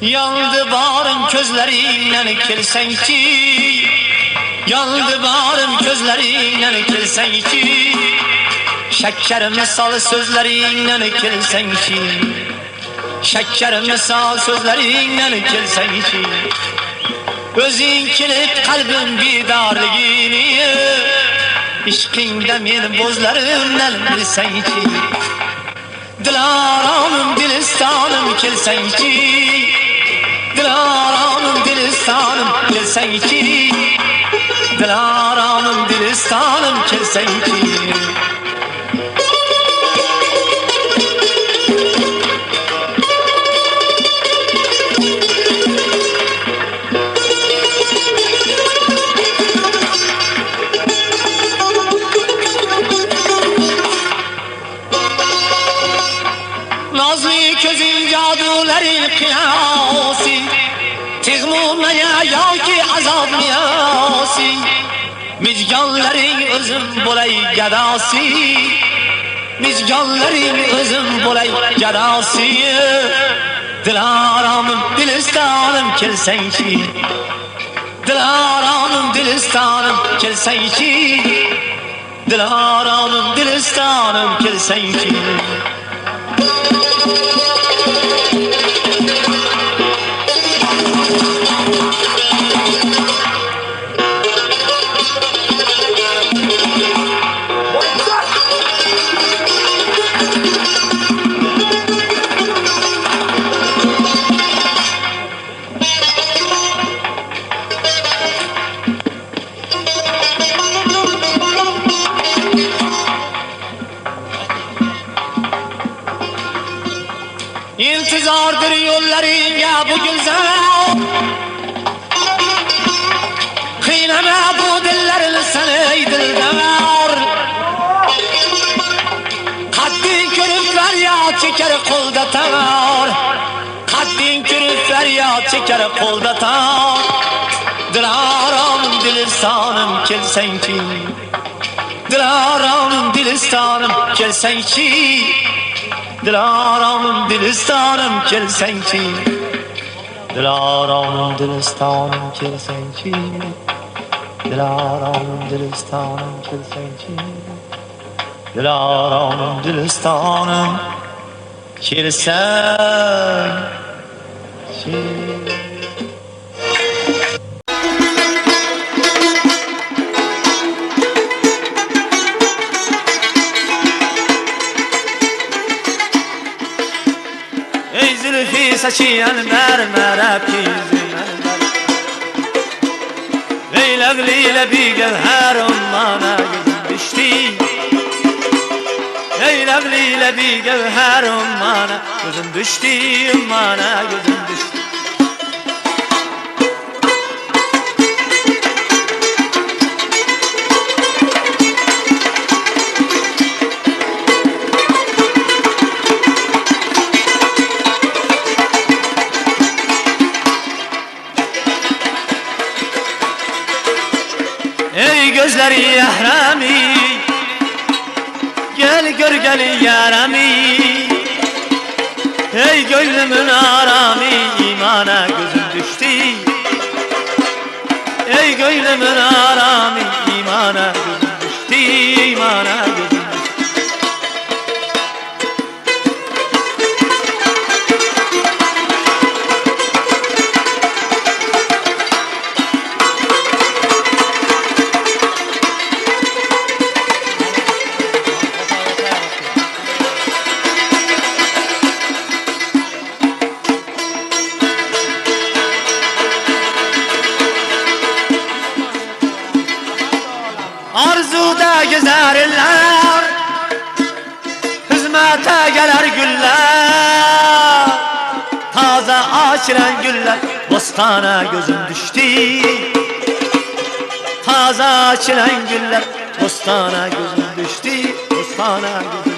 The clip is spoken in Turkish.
Yandı bağrım közlerinden kelsen ki, yandı bağrım közlerinden kelsen ki, şeker misal sözlerinden kelsen ki, şeker misal sözlerinden kelsen ki, özün kilip kalbim bidarligini, işkinde men bozlarımdan bilsen ki, Dilaramım dilistanım kelsen ki, Dilaramım dilistanım kelsen ki, Dilaramım dilistanım kelsen ki. Nazlı közün caduların kıyası, Tezmumaya ya ki azab miyası, Mizganların özüm bolay gadası, Mizganların özüm bolay gadası. Dilaramım dilistanım kelsen ki, Dilaramım dilistanım kelsen ki, Dilaramım dilistanım kelsen ki. İntizardır yollarına bu güzel, kıynama bu dillerini sana ey dildar. Haddin körüp feryat çeker kolda tar, Haddin körüp feryat çeker kolda tar. Dilaramım dilistanım kelsen ki, Dilaramım dilistanım kelsen ki, Dilaramım dilistanım kelsen ki, Dilaramım dilistanım kelsen ki, Dilaramım dilistanım kelsen ki, Dilaramım dilistanım kelsen ki. Ey zülfü saçıyan mermer pizmen, Leylakliyle bir gevher ummana gözüm düştü, Leylakliyle bir gevher ummana gözüm düştü, ummana gözüm düştü. Ey gözleri yahrami, gel gör gel yarami, Ey gönlümün arami, imana gözüm düştü, Ey gönlümün arami, imana gözüm düştü, imana gözüm düştü. Arzuda gezerler, hizmete gelir güller, taze açılan güller, bostana gözüm düştü, taze açılan güller, bostana gözüm düştü, bostana gözüm düştü.